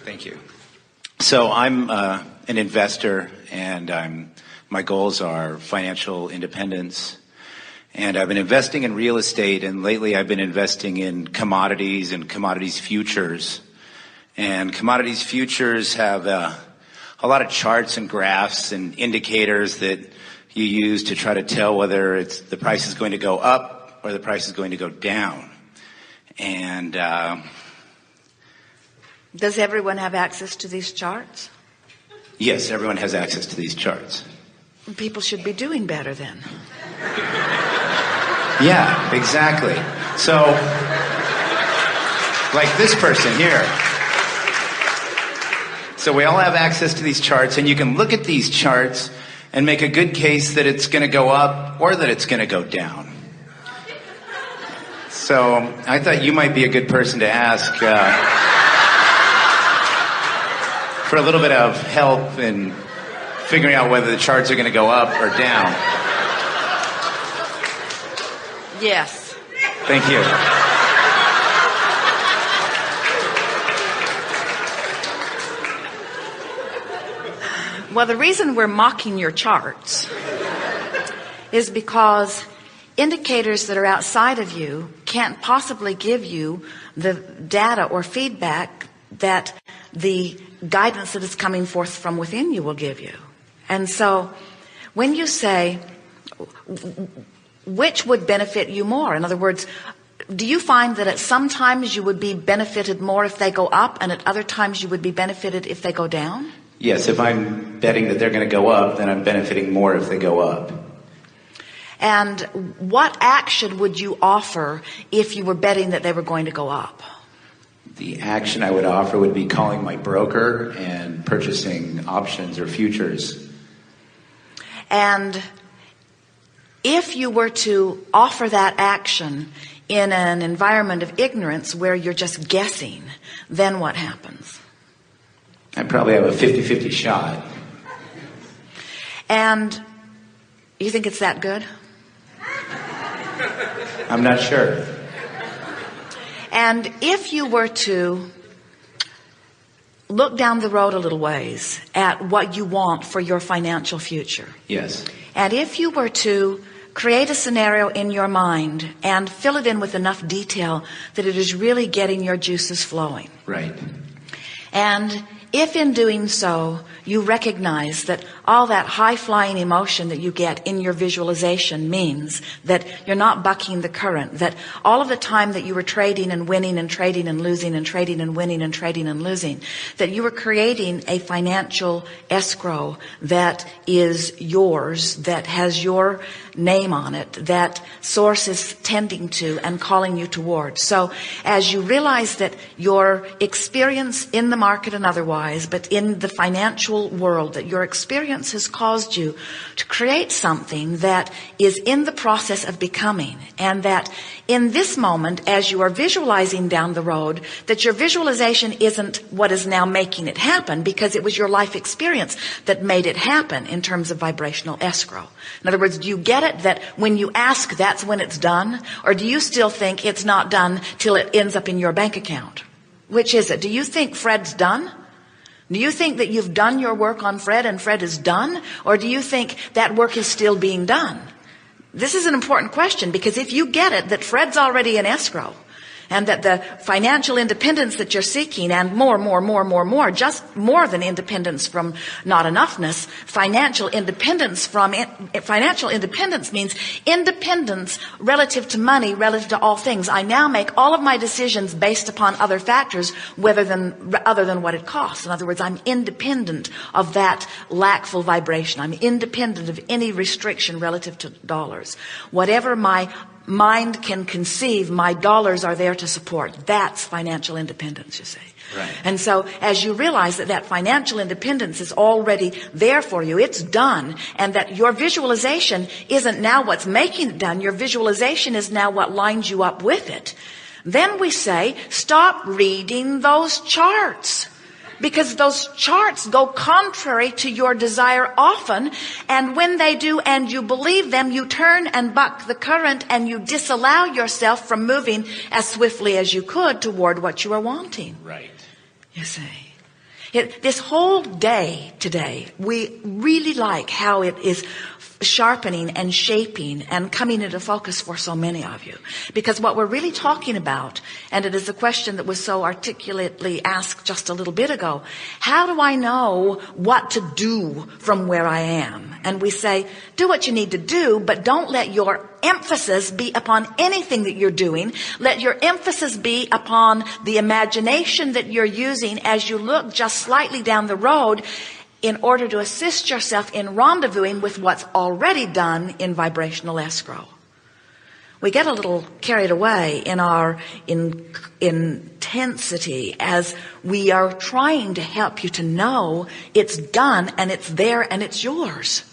Thank you. So I'm an investor, and my goals are financial independence. And I've been investing in real estate, and lately I've been investing in commodities and commodities futures. And commodities futures have a lot of charts and graphs and indicators that you use to try to tell whether the price is going to go up or the price is going to go down. And does everyone have access to these charts? Yes, everyone has access to these charts. People should be doing better then. Yeah, exactly. So, like this person here. So we all have access to these charts, and you can look at these charts and make a good case that it's going to go up or that it's going to go down. So I thought you might be a good person to ask for a little bit of help in figuring out whether the charts are going to go up or down. Yes. Thank you. Well, the reason we're mocking your charts is because indicators that are outside of you can't possibly give you the data or feedback that the guidance that is coming forth from within you will give you. And so when you say, which would benefit you more? In other words, do you find that at some times you would be benefited more if they go up, and at other times you would be benefited if they go down? Yes, if I'm betting that they're going to go up, then I'm benefiting more if they go up. And what action would you offer if you were betting that they were going to go up? The action I would offer would be calling my broker and purchasing options or futures. And if you were to offer that action in an environment of ignorance where you're just guessing, then what happens? I probably have a 50-50 shot. And you think it's that good? I'm not sure. And if you were to look down the road a little ways at what you want for your financial future. Yes. And if you were to create a scenario in your mind and fill it in with enough detail that it is really getting your juices flowing. Right. And if in doing so, you recognize that all that high-flying emotion that you get in your visualization means that you're not bucking the current, that all of the time that you were trading and winning and trading and losing and trading and winning and trading and losing, that you were creating a financial escrow that is yours, that has your name on it, that source is tending to and calling you towards. So as you realize that your experience in the market and otherwise, but in the financial world, that your experience has caused you to create something that is in the process of becoming, and that in this moment, as you are visualizing down the road, that your visualization isn't what is now making it happen, because it was your life experience that made it happen in terms of vibrational escrow. In other words, do you get it that when you ask, that's when it's done? Or do you still think it's not done till it ends up in your bank account? Which is it? Do you think Fred's done? Do you think that you've done your work on Fred and Fred is done? Or do you think that work is still being done? This is an important question, because if you get it that Fred's already in escrow, and that the financial independence that you're seeking, and more, just more than independence from not enoughness, financial independence means independence relative to money, relative to all things. I now make all of my decisions based upon other factors other than what it costs. In other words, I'm independent of that lackful vibration. I'm independent of any restriction relative to dollars. Whatever my mind can conceive, my dollars are there to support. That's financial independence, you see. Right. And so as you realize that that financial independence is already there for you, it's done, and that your visualization isn't now what's making it done, your visualization is now what lines you up with it, then we say, stop reading those charts. Because those charts go contrary to your desire often, and when they do and you believe them, you turn and buck the current, and you disallow yourself from moving as swiftly as you could toward what you are wanting. Right. You see. This whole day today, we really like how it is sharpening and shaping and coming into focus for so many of you. Because what we're really talking about, and it is a question that was so articulately asked just a little bit ago, how do I know what to do from where I am? And we say, do what you need to do, but don't let your emphasis be upon anything that you're doing. Let your emphasis be upon the imagination that you're using as you look just slightly down the road in order to assist yourself in rendezvousing with what's already done in vibrational escrow. We get a little carried away in our intensity as we are trying to help you to know it's done and it's there and it's yours.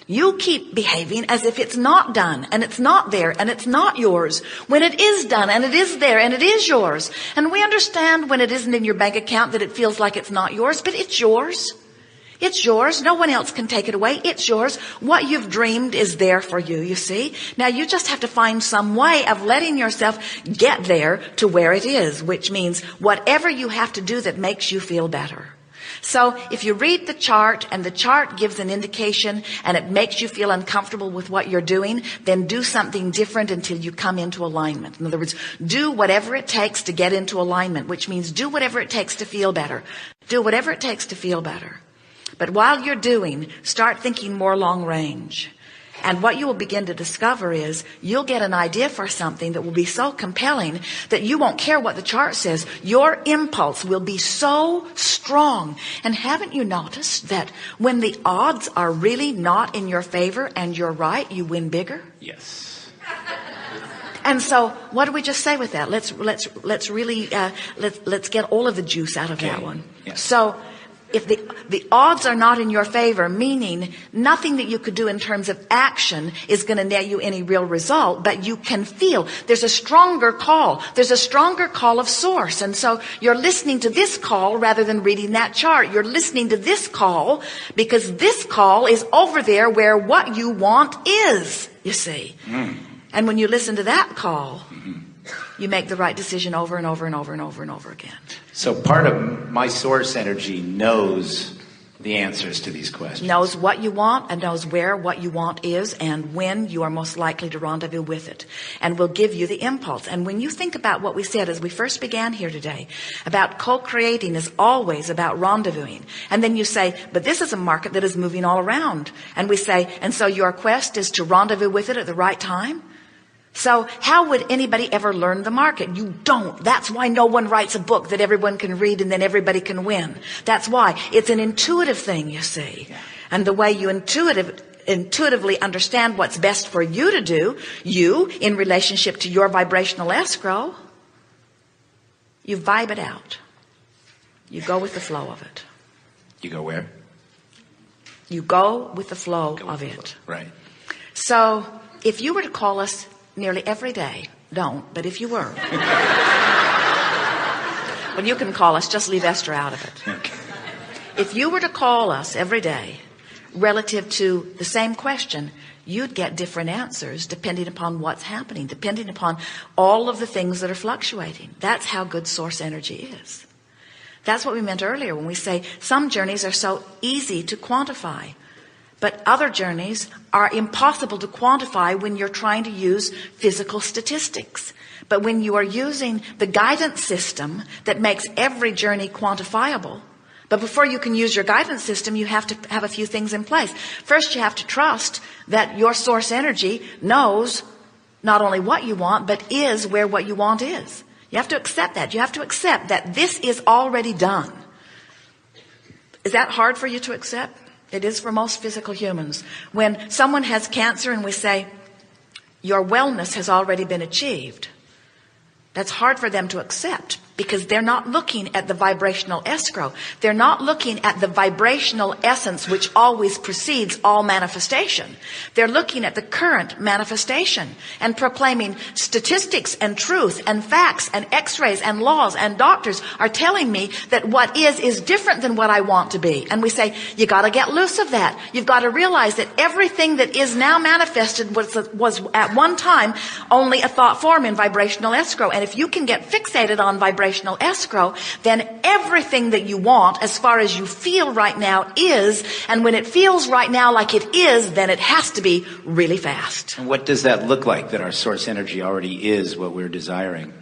You keep behaving as if it's not done and it's not there and it's not yours, when it is done and it is there and it is yours. And we understand when it isn't in your bank account that it feels like it's not yours, but it's yours. It's yours. No one else can take it away. It's yours. What you've dreamed is there for you, you see. Now you just have to find some way of letting yourself get there to where it is, which means whatever you have to do that makes you feel better. So if you read the chart and the chart gives an indication and it makes you feel uncomfortable with what you're doing, then do something different until you come into alignment. In other words, do whatever it takes to get into alignment, which means do whatever it takes to feel better. Do whatever it takes to feel better. But while you're doing, start thinking more long range. And what you will begin to discover is you'll get an idea for something that will be so compelling that you won't care what the chart says. Your impulse will be so strong. And haven't you noticed that when the odds are really not in your favor and you're right, you win bigger? Yes. And so what do we just say with that? Let's really let's get all of the juice out of that one. Yes. So if the odds are not in your favor, meaning nothing that you could do in terms of action is going to net you any real result, but you can feel there's a stronger call. There's a stronger call of source. And so you're listening to this call rather than reading that chart. You're listening to this call because this call is over there where what you want is, you see. And when you listen to that call, you make the right decision over and over and over and over and over again. So part of my source energy knows the answers to these questions. Knows what you want and knows where what you want is and when you are most likely to rendezvous with it, and will give you the impulse. And when you think about what we said as we first began here today about co-creating is always about rendezvousing, and then you say, but this is a market that is moving all around, and we say, and so your quest is to rendezvous with it at the right time. So how would anybody ever learn the market? You don't. That's why no one writes a book that everyone can read and then everybody can win. That's why. It's an intuitive thing, you see. And the way you intuitively understand what's best for you to do, you, in relationship to your vibrational escrow, you vibe it out. You go with the flow of it. You go where? You go with the flow of it. Right. So if you were to call us nearly every day, don't, but if you were, well, you can call us, just leave Esther out of it. Okay. If you were to call us every day relative to the same question, you'd get different answers depending upon what's happening, depending upon all of the things that are fluctuating. That's how good source energy is. That's what we meant earlier when we say some journeys are so easy to quantify. But other journeys are impossible to quantify when you're trying to use physical statistics. But when you are using the guidance system that makes every journey quantifiable, but before you can use your guidance system, you have to have a few things in place. First, you have to trust that your source energy knows not only what you want, but is where what you want is. You have to accept that. You have to accept that this is already done. Is that hard for you to accept? It is for most physical humans. When someone has cancer and we say, your wellness has already been achieved, that's hard for them to accept because they're not looking at the vibrational escrow. They're not looking at the vibrational essence which always precedes all manifestation. They're looking at the current manifestation and proclaiming statistics and truth and facts and x-rays and laws and doctors are telling me that what is different than what I want to be. And we say, you got to get loose of that. You've got to realize that everything that is now manifested was at one time only a thought form in vibrational escrow. And if you can get fixated on vibrational vibrational escrow, then everything that you want as far as you feel right now is, and when it feels right now like it is, then it has to be really fast. And what does that look like, that our source energy already is what we're desiring?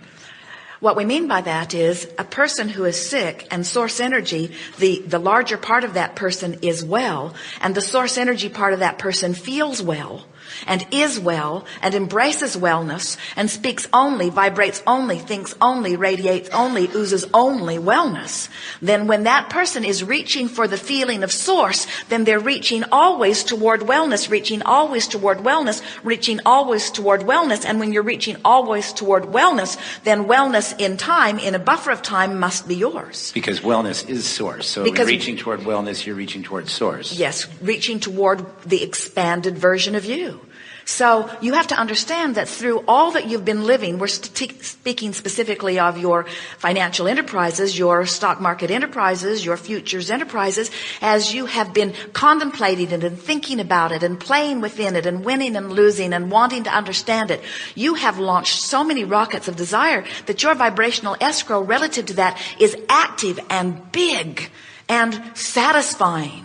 What we mean by that is a person who is sick and source energy, the larger part of that person is well, and the source energy part of that person feels well and is well and embraces wellness and speaks only, vibrates only, thinks only, radiates only, oozes only wellness. Then when that person is reaching for the feeling of source, then they're reaching always toward wellness, reaching always toward wellness, reaching always toward wellness. And when you're reaching always toward wellness, then wellness in time, in a buffer of time, must be yours. Because wellness is source. So in reaching toward wellness, you're reaching toward source. Yes, reaching toward the expanded version of you. So you have to understand that through all that you've been living, we're speaking specifically of your financial enterprises, your stock market enterprises, your futures enterprises, as you have been contemplating it and thinking about it and playing within it and winning and losing and wanting to understand it. You have launched so many rockets of desire that your vibrational escrow relative to that is active and big and satisfying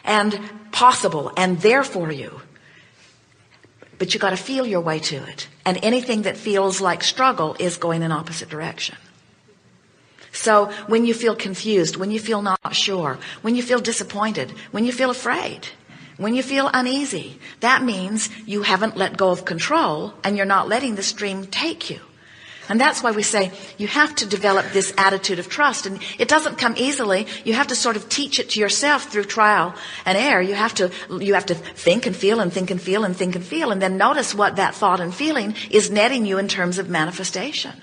and possible and there for you. But you got to feel your way to it. And anything that feels like struggle is going in opposite direction. So when you feel confused, when you feel not sure, when you feel disappointed, when you feel afraid, when you feel uneasy, that means you haven't let go of control and you're not letting the stream take you. And that's why we say you have to develop this attitude of trust. And it doesn't come easily. You have to sort of teach it to yourself through trial and error. You have to think and feel and think and feel and think and feel. And then notice what that thought and feeling is netting you in terms of manifestation.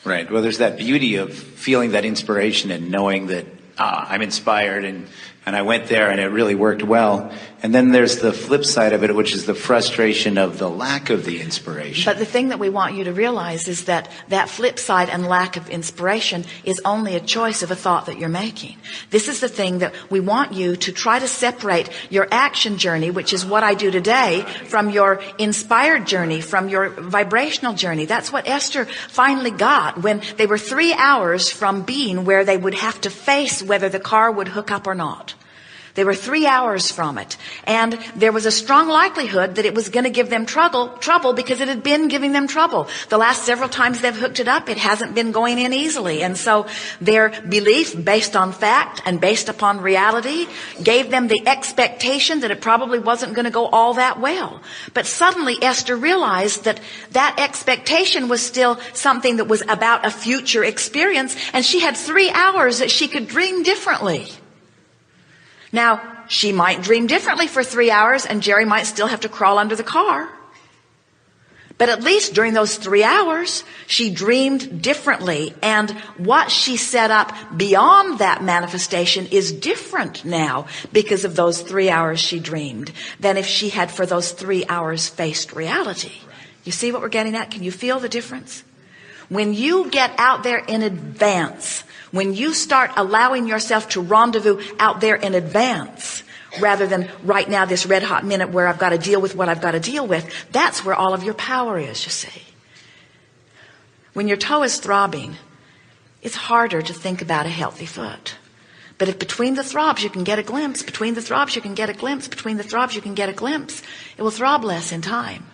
Right. Well, there's that beauty of feeling that inspiration and knowing that I'm inspired and I went there and it really worked well. And then there's the flip side of it, which is the frustration of the lack of the inspiration. But the thing that we want you to realize is that that flip side and lack of inspiration is only a choice of a thought that you're making. This is the thing that we want you to try to separate your action journey, which is what I do today, from your inspired journey, from your vibrational journey. That's what Esther finally got when they were 3 hours from being where they would have to face whether the car would hook up or not. They were 3 hours from it. And there was a strong likelihood that it was going to give them trouble because it had been giving them trouble. The last several times they've hooked it up, it hasn't been going in easily. And so their belief based on fact and based upon reality gave them the expectation that it probably wasn't going to go all that well. But suddenly Esther realized that that expectation was still something that was about a future experience. And she had 3 hours that she could dream differently. Now, she might dream differently for 3 hours and Jerry might still have to crawl under the car. But at least during those 3 hours, she dreamed differently. And what she set up beyond that manifestation is different now because of those 3 hours she dreamed than if she had for those 3 hours faced reality. You see what we're getting at? Can you feel the difference? When you get out there in advance, when you start allowing yourself to rendezvous out there in advance, rather than right now, this red hot minute where I've got to deal with what I've got to deal with, that's where all of your power is, you see. When your toe is throbbing, it's harder to think about a healthy foot. But if between the throbs you can get a glimpse, between the throbs you can get a glimpse, between the throbs you can get a glimpse, it will throb less in time.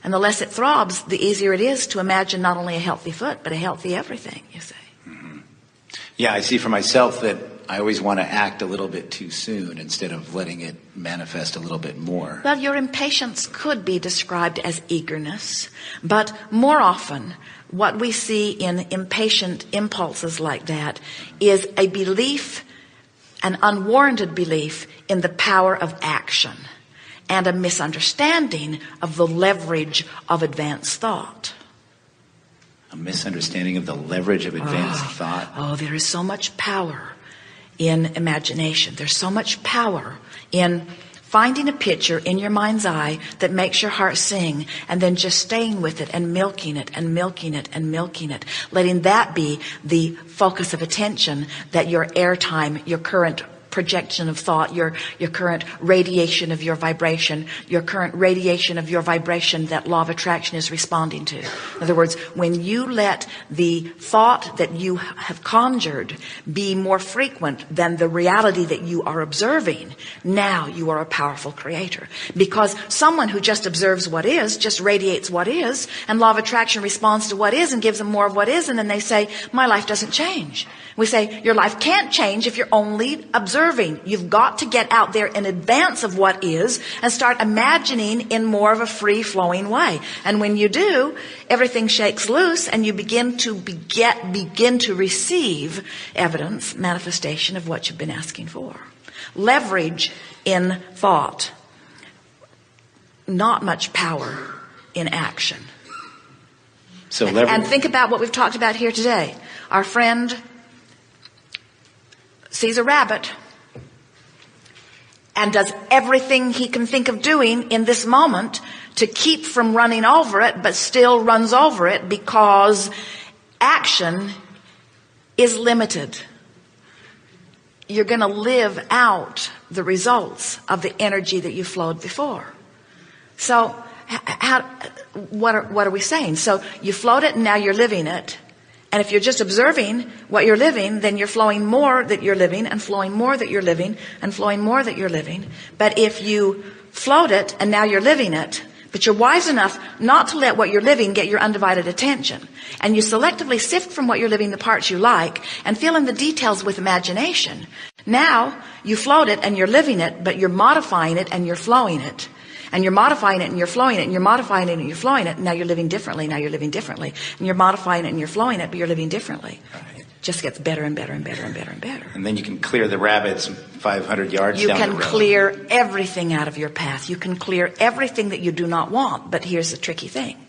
And the less it throbs, the easier it is to imagine not only a healthy foot, but a healthy everything, you see. Mm-hmm. Yeah, I see for myself that I always want to act a little bit too soon instead of letting it manifest a little bit more. Well, your impatience could be described as eagerness, but more often what we see in impatient impulses like that is a belief, an unwarranted belief in the power of action and a misunderstanding of the leverage of advanced thought. A misunderstanding of the leverage of advanced thought. Oh, there is so much power in imagination. There's so much power in finding a picture in your mind's eye that makes your heart sing and then just staying with it and milking it and milking it and milking it. Letting that be the focus of attention that your airtime, your current projection of thought, your current radiation of your vibration, your current radiation of your vibration that law of attraction is responding to. In other words, when you let the thought that you have conjured be more frequent than the reality that you are observing, now you are a powerful creator. Because someone who just observes what is, just radiates what is, and law of attraction responds to what is and gives them more of what is, and then they say, my life doesn't change. We say, your life can't change if you're only observing. You've got to get out there in advance of what is and start imagining in more of a free-flowing way. And when you do, everything shakes loose and you begin to receive evidence, manifestation of what you've been asking for. Leverage in thought. Not much power in action. So and think about what we've talked about here today. Our friend sees a rabbit and does everything he can think of doing in this moment to keep from running over it, but still runs over it because action is limited. You're going to live out the results of the energy that you flowed before. So what are we saying? So you flowed it and now you're living it. And if you're just observing what you're living, then you're flowing more that you're living and flowing more that you're living and flowing more that you're living. But if you flowed it and now you're living it, but you're wise enough not to let what you're living get your undivided attention, and you selectively sift from what you're living the parts you like and fill in the details with imagination, now you flowed it and you're living it, but you're modifying it and you're flowing it. And you're modifying it and you're flowing it and you're modifying it and you're flowing it. And now you're living differently. Now you're living differently. And you're modifying it and you're flowing it, but you're living differently. Right. It just gets better and better and better and better and better. And then you can clear the rabbits 500 yards down the road. You can clear everything out of your path. You can clear everything that you do not want. But here's the tricky thing.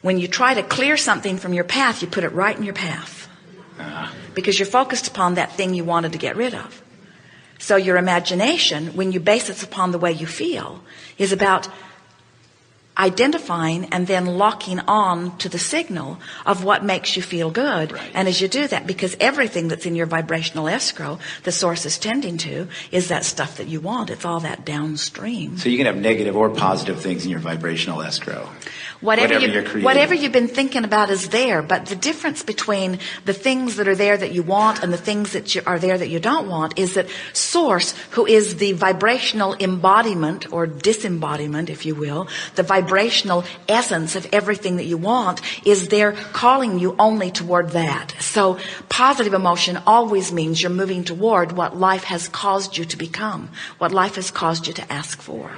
When you try to clear something from your path, you put it right in your path. Because you're focused upon that thing you wanted to get rid of. So your imagination, when you base it upon the way you feel, is about identifying and then locking on to the signal of what makes you feel good. Right. And as you do that, because everything that's in your vibrational escrow, the source is tending to, is that stuff that you want. It's all that downstream. So you can have negative or positive things in your vibrational escrow. Whatever you've been thinking about is there, but the difference between the things that are there that you want and the things that are there that you don't want is that Source, who is the vibrational embodiment or disembodiment, if you will, the vibrational essence of everything that you want, is there calling you only toward that. So positive emotion always means you're moving toward what life has caused you to become, what life has caused you to ask for.